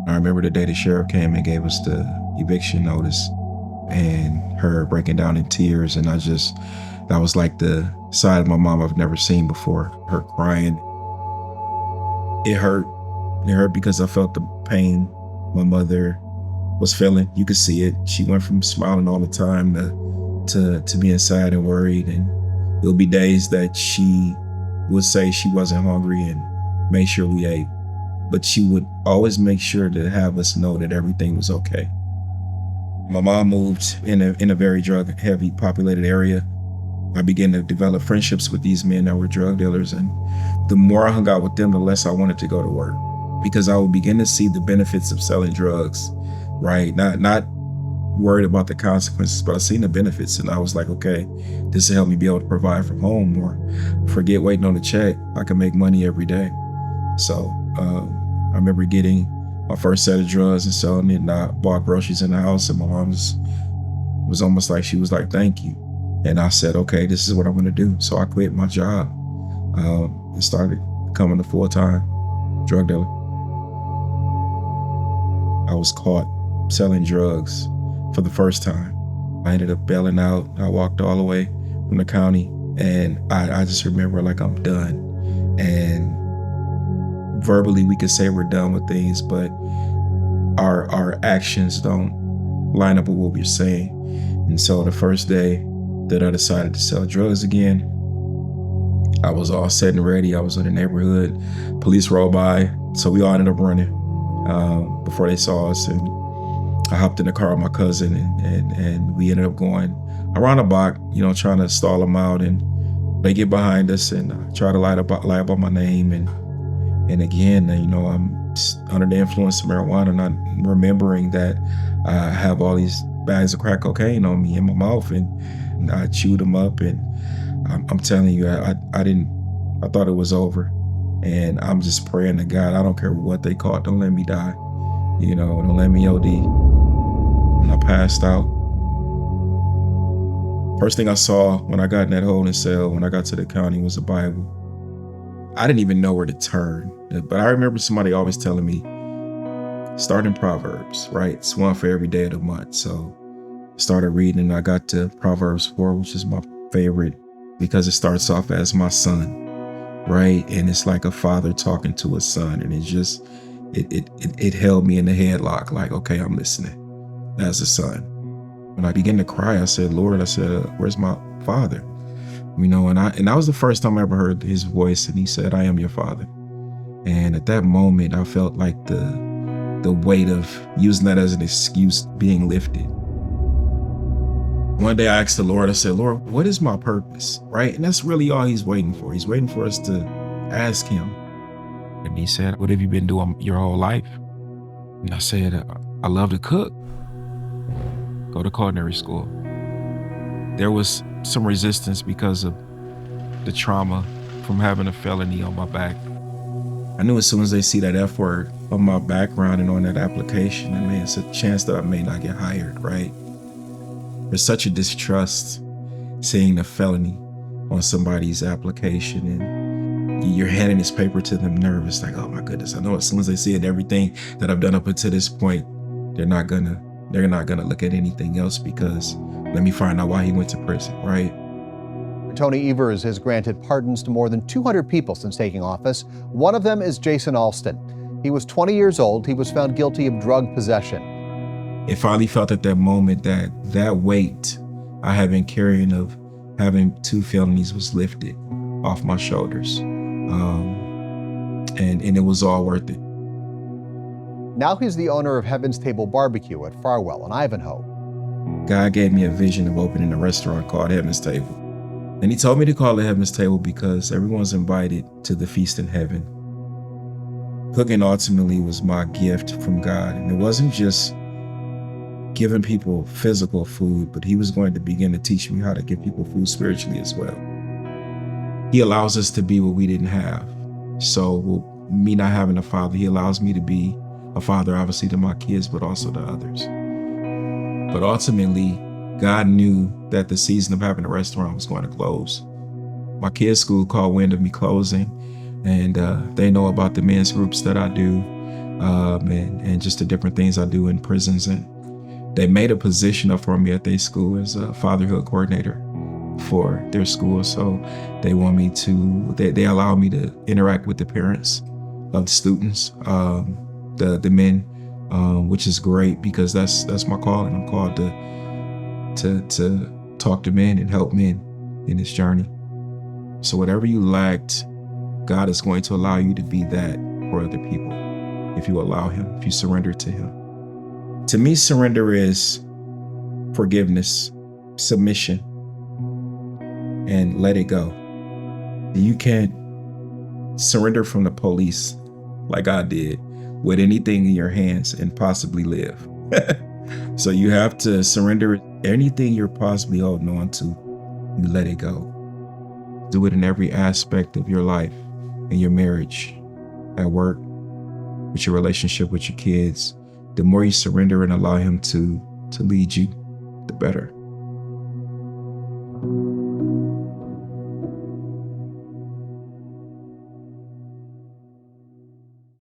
I remember the day the sheriff came and gave us the eviction notice and her breaking down in tears. And that was like the side of my mom I've never seen before. Her crying. It hurt. It hurt because I felt the pain my mother was feeling. You could see it. She went from smiling all the time to being sad and worried. And there'll be days that she would say she wasn't hungry and make sure we ate. But she would always make sure to have us know that everything was okay. My mom moved in a very drug-heavy populated area. I began to develop friendships with these men that were drug dealers. And the more I hung out with them, the less I wanted to go to work, because I would begin to see the benefits of selling drugs, right? Not worried about the consequences, but I seen the benefits. And I was like, okay, this will help me be able to provide from home, or forget waiting on a check. I can make money every day. So I remember getting my first set of drugs and selling it, and I bought groceries in the house, and my mom was almost like, she was like, thank you. And I said, okay, this is what I'm gonna do. So I quit my job and started becoming a full-time drug dealer. I was caught selling drugs for the first time. I ended up bailing out. I walked all the way from the county, and I just remember like, I'm done. And verbally we could say we're done with things, but our actions don't line up with what we're saying. And so the first day that I decided to sell drugs again, I was all set and ready. I was in the neighborhood. Police rolled by, so we all ended up running before they saw us. And I hopped in the car with my cousin, and we ended up going around the block, trying to stall them out. And they get behind us and try to lie about my name. And again, I'm under the influence of marijuana, not remembering that I have all these bags of crack cocaine on me in my mouth, and I chewed them up. And I'm telling you, I thought it was over. And I'm just praying to God, I don't care what they call it, don't let me die. Don't let me OD. And I passed out. First thing I saw when I got in that holding cell, when I got to the county, was a Bible. I didn't even know where to turn, but I remember somebody always telling me, start in Proverbs, right? It's one for every day of the month. So I started reading, and I got to Proverbs 4, which is my favorite, because it starts off as my son, right? And it's like a father talking to a son, and it held me in the headlock, like, okay, I'm listening as a son. When I began to cry, I said, Lord, where's my father? And that was the first time I ever heard his voice, and he said, I am your father. And at that moment, I felt like the weight of using that as an excuse being lifted. One day I asked the Lord, I said, Lord, what is my purpose, right? And that's really all he's waiting for. He's waiting for us to ask him. And he said, what have you been doing your whole life? And I said, I love to cook. Go to culinary school. There was some resistance because of the trauma from having a felony on my back. I knew as soon as they see that F word on my background and on that application, it's a chance that I may not get hired, right? There's such a distrust seeing the felony on somebody's application, and you're handing this paper to them nervous, like, oh my goodness, I know as soon as they see it, everything that I've done up until this point, they're not gonna look at anything else, because let me find out why he went to prison, right? Tony Evers has granted pardons to more than 200 people since taking office. One of them is Jason Alston. He was 20 years old. He was found guilty of drug possession. It finally felt at that moment that weight I had been carrying of having 2 felonies was lifted off my shoulders. And it was all worth it. Now he's the owner of Heaven's Table Barbecue at Farwell in Ivanhoe. God gave me a vision of opening a restaurant called Heaven's Table. And he told me to call it Heaven's Table because everyone's invited to the feast in heaven. Cooking ultimately was my gift from God. And it wasn't just giving people physical food, but he was going to begin to teach me how to give people food spiritually as well. He allows us to be what we didn't have. So me not having a father, he allows me to be a father, obviously, to my kids, but also to others. But ultimately, God knew that the season of having a restaurant was going to close. My kids' school caught wind of me closing, and they know about the men's groups that I do. and just the different things I do in prisons. And they made a position up for me at their school as a fatherhood coordinator for their school. So they want me to, they allow me to interact with the parents of the students, the men, which is great because that's my calling. I'm called to talk to men and help men in this journey. So whatever you lacked, God is going to allow you to be that for other people if you allow Him, if you surrender to Him. To me, surrender is forgiveness, submission, and let it go. You can't surrender from the police like I did with anything in your hands and possibly live. So you have to surrender anything you're possibly holding on to. You let it go. Do it in every aspect of your life, in your marriage, at work, with your relationship with your kids. The more you surrender and allow Him to lead you, the better.